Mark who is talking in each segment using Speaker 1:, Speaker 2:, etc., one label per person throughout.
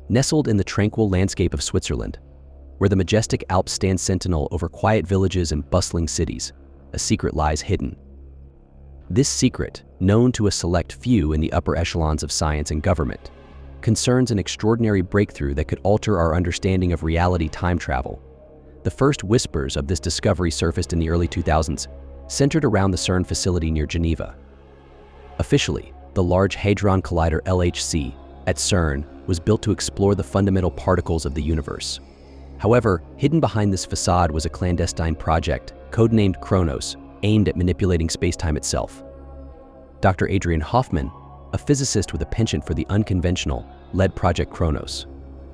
Speaker 1: nestled in the tranquil landscape of Switzerland, where the majestic Alps stand sentinel over quiet villages and bustling cities, a secret lies hidden. This secret, known to a select few in the upper echelons of science and government, concerns an extraordinary breakthrough that could alter our understanding of reality time travel. The first whispers of this discovery surfaced in the early 2000s, centered around the CERN facility near Geneva. Officially, the Large Hadron Collider LHC at CERN was built to explore the fundamental particles of the universe. However, hidden behind this facade was a clandestine project, codenamed Chronos, aimed at manipulating spacetime itself. Dr. Adrian Hoffman, a physicist with a penchant for the unconventional, led Project Chronos.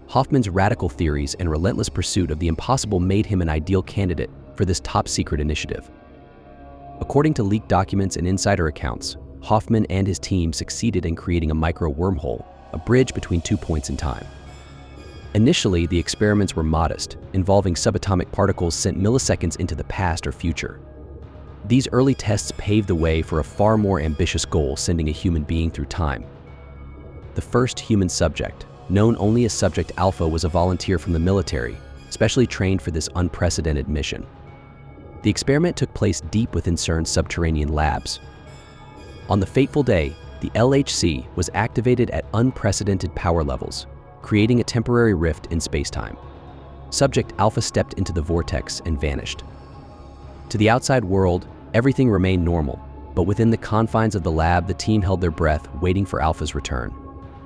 Speaker 1: Hoffman's radical theories and relentless pursuit of the impossible made him an ideal candidate for this top-secret initiative. According to leaked documents and insider accounts, Hoffman and his team succeeded in creating a micro-wormhole, a bridge between 2 points in time. Initially, the experiments were modest, involving subatomic particles sent milliseconds into the past or future. These early tests paved the way for a far more ambitious goal, sending a human being through time. The first human subject, known only as Subject Alpha, was a volunteer from the military, specially trained for this unprecedented mission. The experiment took place deep within CERN's subterranean labs. On the fateful day, the LHC was activated at unprecedented power levels, creating a temporary rift in spacetime. Subject Alpha stepped into the vortex and vanished. To the outside world, everything remained normal, but within the confines of the lab, the team held their breath, waiting for Alpha's return.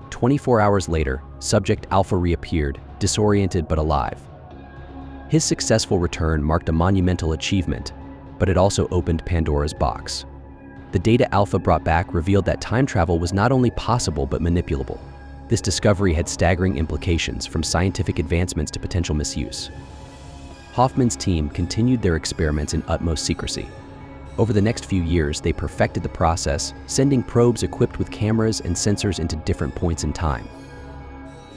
Speaker 1: 24 hours later, Subject Alpha reappeared, disoriented but alive. His successful return marked a monumental achievement, but it also opened Pandora's box. The data Alpha brought back revealed that time travel was not only possible but manipulable. This discovery had staggering implications, from scientific advancements to potential misuse. Hoffman's team continued their experiments in utmost secrecy. Over the next few years, they perfected the process, sending probes equipped with cameras and sensors into different points in time.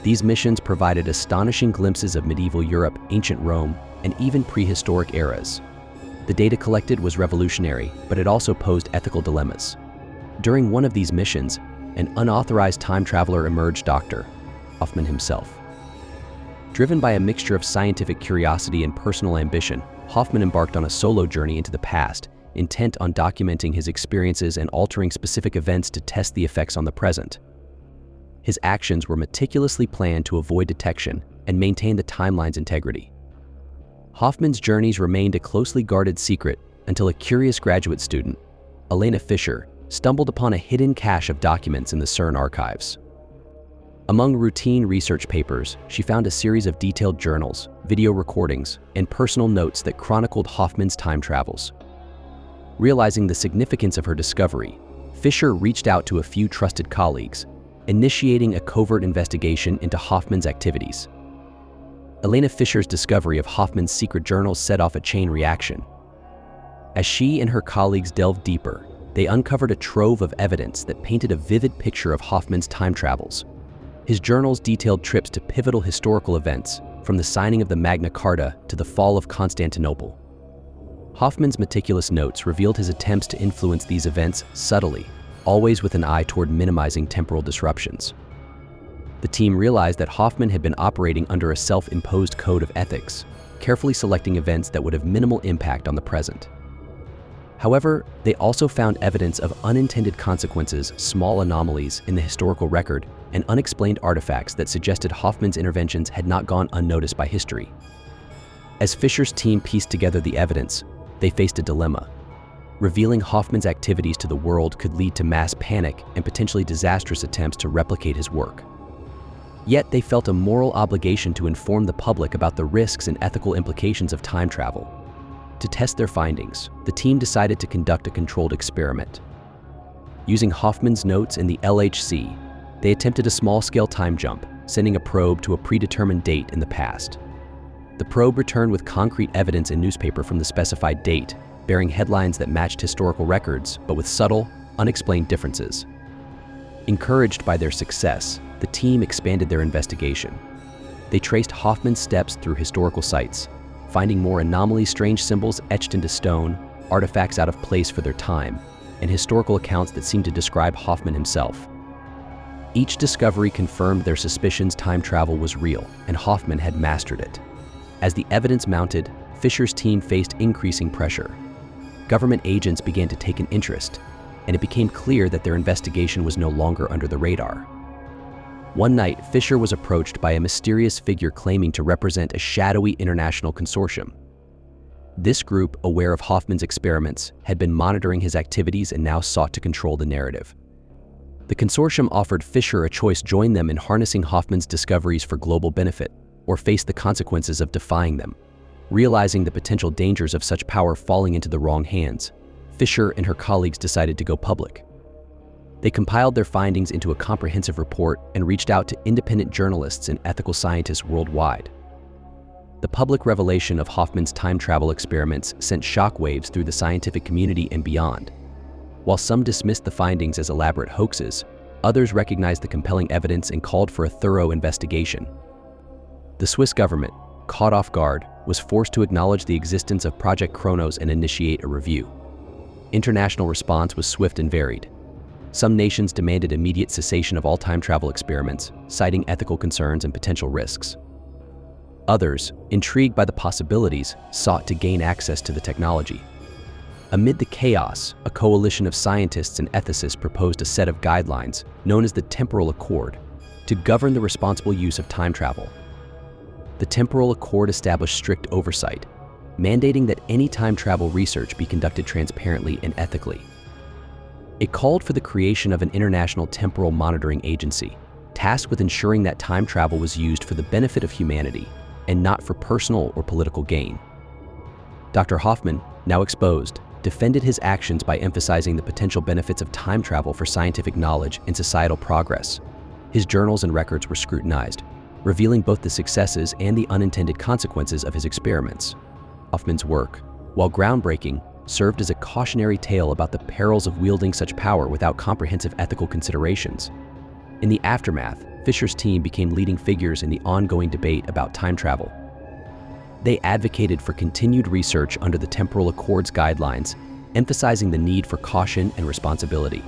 Speaker 1: These missions provided astonishing glimpses of medieval Europe, ancient Rome, and even prehistoric eras. The data collected was revolutionary, but it also posed ethical dilemmas. During one of these missions, an unauthorized time traveler emerged, Dr. Hoffman himself. Driven by a mixture of scientific curiosity and personal ambition, Hoffman embarked on a solo journey into the past, intent on documenting his experiences and altering specific events to test the effects on the present. His actions were meticulously planned to avoid detection and maintain the timeline's integrity. Hoffman's journeys remained a closely guarded secret until a curious graduate student, Elena Fischer, stumbled upon a hidden cache of documents in the CERN archives. Among routine research papers, she found a series of detailed journals, video recordings, and personal notes that chronicled Hoffman's time travels. Realizing the significance of her discovery, Fischer reached out to a few trusted colleagues, initiating a covert investigation into Hoffman's activities. Elena Fischer's discovery of Hoffman's secret journals set off a chain reaction. As she and her colleagues delved deeper, they uncovered a trove of evidence that painted a vivid picture of Hoffman's time travels. His journals detailed trips to pivotal historical events, from the signing of the Magna Carta to the fall of Constantinople. Hoffman's meticulous notes revealed his attempts to influence these events subtly, always with an eye toward minimizing temporal disruptions. The team realized that Hoffman had been operating under a self-imposed code of ethics, carefully selecting events that would have minimal impact on the present. However, they also found evidence of unintended consequences, small anomalies in the historical record, and unexplained artifacts that suggested Hoffman's interventions had not gone unnoticed by history. As Fischer's team pieced together the evidence, they faced a dilemma. Revealing Hoffman's activities to the world could lead to mass panic and potentially disastrous attempts to replicate his work. Yet they felt a moral obligation to inform the public about the risks and ethical implications of time travel. To test their findings, the team decided to conduct a controlled experiment. Using Hoffman's notes in the LHC, they attempted a small-scale time jump, sending a probe to a predetermined date in the past. The probe returned with concrete evidence in newspaper from the specified date, bearing headlines that matched historical records, but with subtle, unexplained differences. Encouraged by their success, the team expanded their investigation. They traced Hoffman's steps through historical sites, finding more anomalies, strange symbols etched into stone, artifacts out of place for their time, and historical accounts that seemed to describe Hoffman himself. Each discovery confirmed their suspicions time travel was real, and Hoffman had mastered it. As the evidence mounted, Fisher's team faced increasing pressure. Government agents began to take an interest, and it became clear that their investigation was no longer under the radar. One night, Fisher was approached by a mysterious figure claiming to represent a shadowy international consortium. This group, aware of Hoffman's experiments, had been monitoring his activities and now sought to control the narrative. The consortium offered Fisher a choice: join them in harnessing Hoffman's discoveries for global benefit, or face the consequences of defying them. Realizing the potential dangers of such power falling into the wrong hands, Fisher and her colleagues decided to go public. They compiled their findings into a comprehensive report and reached out to independent journalists and ethical scientists worldwide. The public revelation of Hoffman's time travel experiments sent shockwaves through the scientific community and beyond. While some dismissed the findings as elaborate hoaxes, others recognized the compelling evidence and called for a thorough investigation. The Swiss government, caught off guard, was forced to acknowledge the existence of Project Chronos and initiate a review. International response was swift and varied. Some nations demanded immediate cessation of all time travel experiments, citing ethical concerns and potential risks. Others, intrigued by the possibilities, sought to gain access to the technology. Amid the chaos, a coalition of scientists and ethicists proposed a set of guidelines, known as the Temporal Accord, to govern the responsible use of time travel. The Temporal Accord established strict oversight, mandating that any time travel research be conducted transparently and ethically. It called for the creation of an international temporal monitoring agency, tasked with ensuring that time travel was used for the benefit of humanity and not for personal or political gain. Dr. Hoffman, now exposed, defended his actions by emphasizing the potential benefits of time travel for scientific knowledge and societal progress. His journals and records were scrutinized, revealing both the successes and the unintended consequences of his experiments. Hoffman's work, while groundbreaking, served as a cautionary tale about the perils of wielding such power without comprehensive ethical considerations. In the aftermath, Fisher's team became leading figures in the ongoing debate about time travel. They advocated for continued research under the Temporal Accord's guidelines, emphasizing the need for caution and responsibility.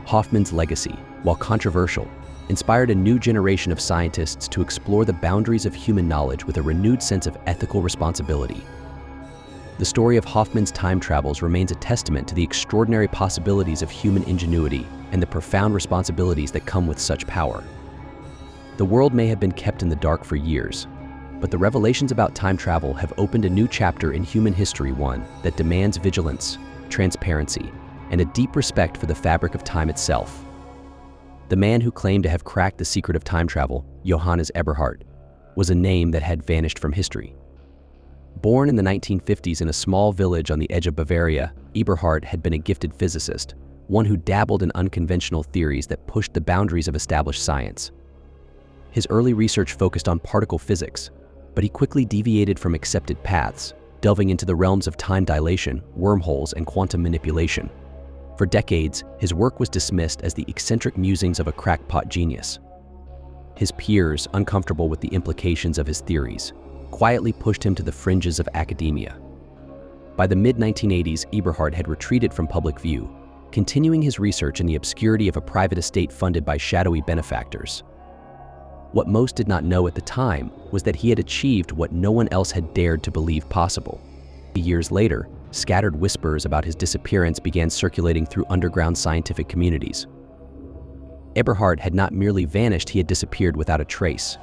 Speaker 1: Hoffman's legacy, while controversial, inspired a new generation of scientists to explore the boundaries of human knowledge with a renewed sense of ethical responsibility. The story of Hoffman's time travels remains a testament to the extraordinary possibilities of human ingenuity and the profound responsibilities that come with such power. The world may have been kept in the dark for years, but the revelations about time travel have opened a new chapter in human history, one that demands vigilance, transparency, and a deep respect for the fabric of time itself. The man who claimed to have cracked the secret of time travel, Johannes Eberhard, was a name that had vanished from history. Born in the 1950s in a small village on the edge of Bavaria, Eberhard had been a gifted physicist, one who dabbled in unconventional theories that pushed the boundaries of established science. His early research focused on particle physics, but he quickly deviated from accepted paths, delving into the realms of time dilation, wormholes, and quantum manipulation. For decades, his work was dismissed as the eccentric musings of a crackpot genius. His peers, uncomfortable with the implications of his theories, quietly pushed him to the fringes of academia. By the mid-1980s, Eberhard had retreated from public view, continuing his research in the obscurity of a private estate funded by shadowy benefactors. What most did not know at the time was that he had achieved what no one else had dared to believe possible. Years later, scattered whispers about his disappearance began circulating through underground scientific communities. Eberhard had not merely vanished, he had disappeared without a trace.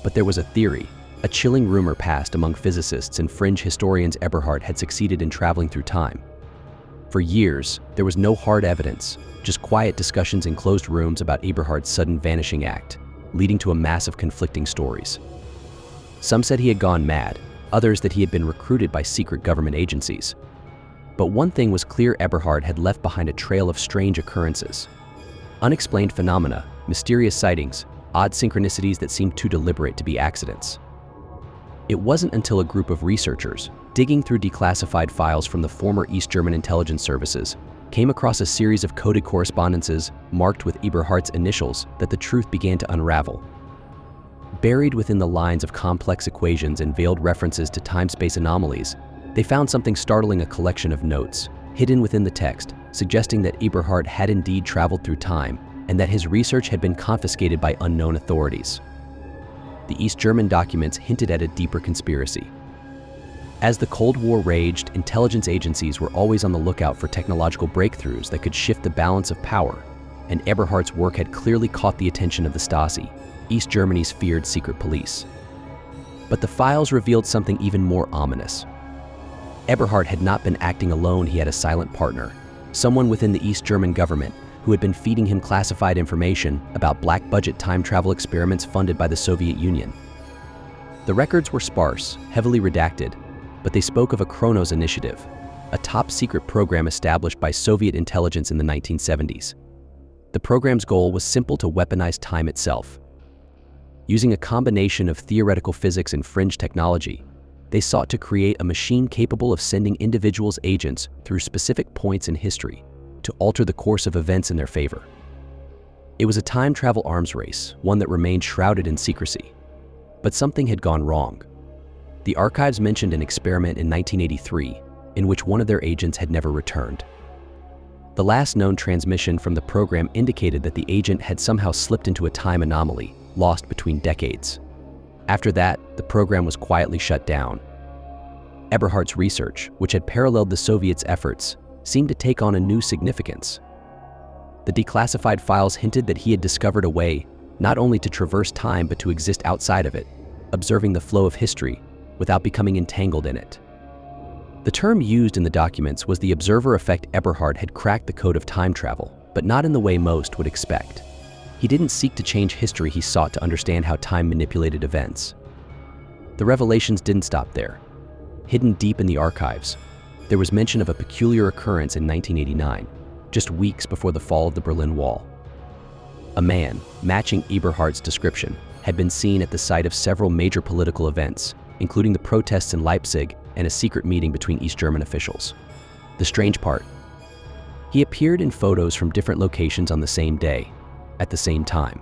Speaker 1: But there was a theory. A chilling rumor passed among physicists and fringe historians Eberhard had succeeded in traveling through time. For years, there was no hard evidence, just quiet discussions in closed rooms about Eberhard's sudden vanishing act, leading to a mass of conflicting stories. Some said he had gone mad, others that he had been recruited by secret government agencies. But one thing was clear: Eberhard had left behind a trail of strange occurrences. Unexplained phenomena, mysterious sightings, odd synchronicities that seemed too deliberate to be accidents. It wasn't until a group of researchers, digging through declassified files from the former East German intelligence services, came across a series of coded correspondences marked with Eberhard's initials that the truth began to unravel. Buried within the lines of complex equations and veiled references to time-space anomalies, they found something startling: a collection of notes, hidden within the text, suggesting that Eberhard had indeed traveled through time, and that his research had been confiscated by unknown authorities. The East German documents hinted at a deeper conspiracy. As the Cold War raged, intelligence agencies were always on the lookout for technological breakthroughs that could shift the balance of power, and Eberhard's work had clearly caught the attention of the Stasi, East Germany's feared secret police. But the files revealed something even more ominous. Eberhard had not been acting alone. He had a silent partner, someone within the East German government who had been feeding him classified information about black-budget time travel experiments funded by the Soviet Union. The records were sparse, heavily redacted, but they spoke of a Chronos initiative, a top-secret program established by Soviet intelligence in the 1970s. The program's goal was simple: to weaponize time itself. Using a combination of theoretical physics and fringe technology, they sought to create a machine capable of sending individuals' agents through specific points in history to alter the course of events in their favor. It was a time travel arms race, one that remained shrouded in secrecy. But something had gone wrong. The archives mentioned an experiment in 1983 in which one of their agents had never returned. The last known transmission from the program indicated that the agent had somehow slipped into a time anomaly, lost between decades. After that, the program was quietly shut down. Eberhard's research, which had paralleled the Soviets' efforts, seemed to take on a new significance. The declassified files hinted that he had discovered a way not only to traverse time but to exist outside of it, observing the flow of history without becoming entangled in it. The term used in the documents was the observer effect. Eberhard had cracked the code of time travel, but not in the way most would expect. He didn't seek to change history, he sought to understand how time manipulated events. The revelations didn't stop there. Hidden deep in the archives, there was mention of a peculiar occurrence in 1989, just weeks before the fall of the Berlin Wall. A man, matching Eberhard's description, had been seen at the site of several major political events, including the protests in Leipzig and a secret meeting between East German officials. The strange part: he appeared in photos from different locations on the same day, at the same time.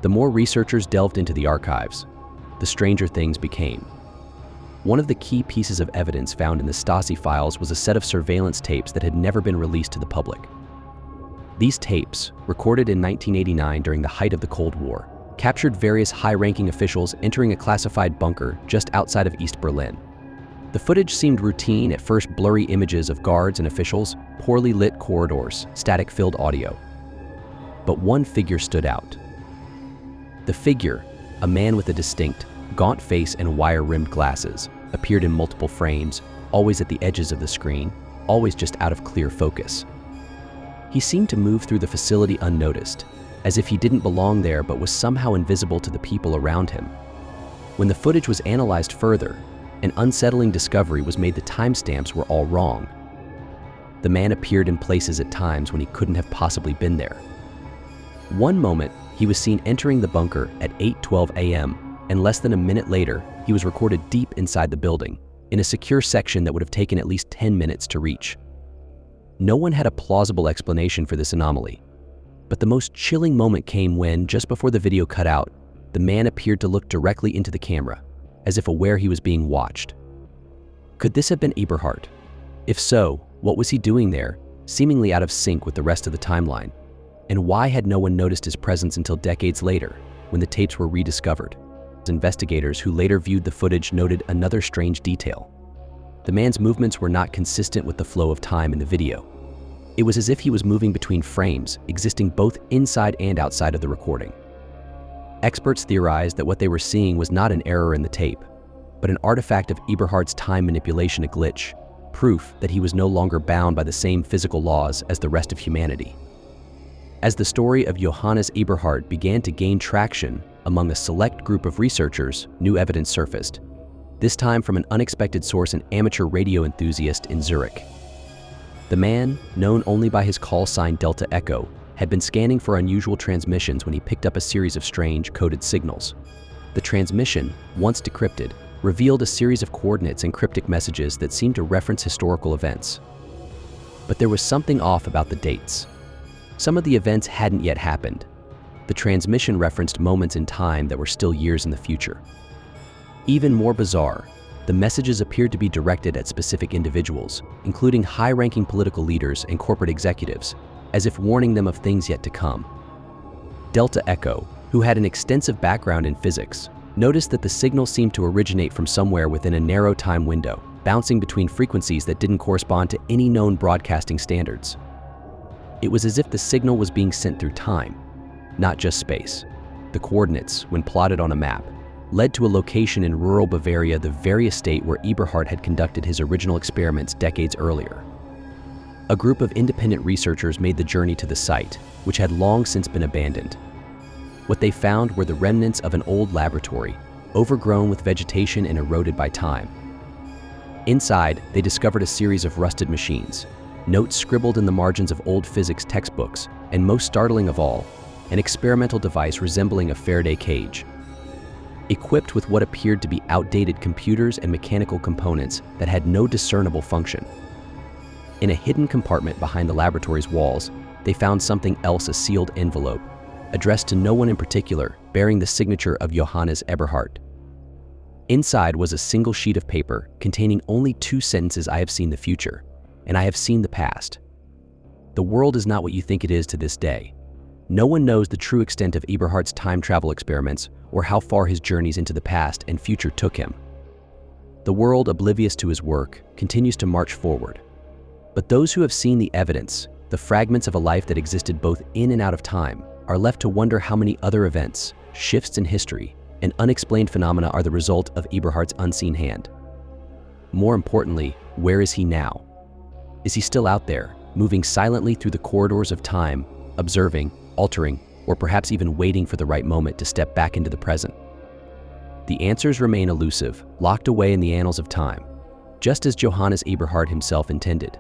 Speaker 1: The more researchers delved into the archives, the stranger things became. One of the key pieces of evidence found in the Stasi files was a set of surveillance tapes that had never been released to the public. These tapes, recorded in 1989 during the height of the Cold War, captured various high-ranking officials entering a classified bunker just outside of East Berlin. The footage seemed routine at first: blurry images of guards and officials, poorly lit corridors, static-filled audio. But one figure stood out. The figure, a man with a distinct, gaunt face and wire-rimmed glasses, appeared in multiple frames, always at the edges of the screen, always just out of clear focus. He seemed to move through the facility unnoticed, as if he didn't belong there but was somehow invisible to the people around him. When the footage was analyzed further, an unsettling discovery was made: the timestamps were all wrong. The man appeared in places at times when he couldn't have possibly been there. One moment, he was seen entering the bunker at 8:12 a.m., and less than a minute later, he was recorded deep inside the building, in a secure section that would have taken at least 10 minutes to reach. No one had a plausible explanation for this anomaly. But the most chilling moment came when, just before the video cut out, the man appeared to look directly into the camera, as if aware he was being watched. Could this have been Eberhard? If so, what was he doing there, seemingly out of sync with the rest of the timeline? And why had no one noticed his presence until decades later, when the tapes were rediscovered? Investigators who later viewed the footage noted another strange detail. The man's movements were not consistent with the flow of time in the video. It was as if he was moving between frames, existing both inside and outside of the recording. Experts theorized that what they were seeing was not an error in the tape, but an artifact of Eberhard's time manipulation, a glitch, proof that he was no longer bound by the same physical laws as the rest of humanity. As the story of Johannes Eberhard began to gain traction among a select group of researchers, new evidence surfaced, this time from an unexpected source: an amateur radio enthusiast in Zurich. The man, known only by his call sign Delta Echo, had been scanning for unusual transmissions when he picked up a series of strange, coded signals. The transmission, once decrypted, revealed a series of coordinates and cryptic messages that seemed to reference historical events. But there was something off about the dates. Some of the events hadn't yet happened. The transmission referenced moments in time that were still years in the future. Even more bizarre, the messages appeared to be directed at specific individuals, including high-ranking political leaders and corporate executives, as if warning them of things yet to come. Delta Echo, who had an extensive background in physics, noticed that the signal seemed to originate from somewhere within a narrow time window, bouncing between frequencies that didn't correspond to any known broadcasting standards. It was as if the signal was being sent through time, not just space. The coordinates, when plotted on a map, led to a location in rural Bavaria, the very estate where Eberhard had conducted his original experiments decades earlier. A group of independent researchers made the journey to the site, which had long since been abandoned. What they found were the remnants of an old laboratory, overgrown with vegetation and eroded by time. Inside, they discovered a series of rusted machines, notes scribbled in the margins of old physics textbooks, and most startling of all, an experimental device resembling a Faraday cage. Equipped with what appeared to be outdated computers and mechanical components that had no discernible function. In a hidden compartment behind the laboratory's walls, they found something else, a sealed envelope, addressed to no one in particular, bearing the signature of Johannes Eberhard. Inside was a single sheet of paper containing only 2 sentences: "I have seen the future, and I have seen the past. The world is not what you think it is to this day." No one knows the true extent of Eberhard's time travel experiments or how far his journeys into the past and future took him. The world, oblivious to his work, continues to march forward. But those who have seen the evidence, the fragments of a life that existed both in and out of time, are left to wonder how many other events, shifts in history, and unexplained phenomena are the result of Eberhard's unseen hand. More importantly, where is he now? Is he still out there, moving silently through the corridors of time, observing, altering, or perhaps even waiting for the right moment to step back into the present? The answers remain elusive, locked away in the annals of time, just as Johannes Eberhard himself intended.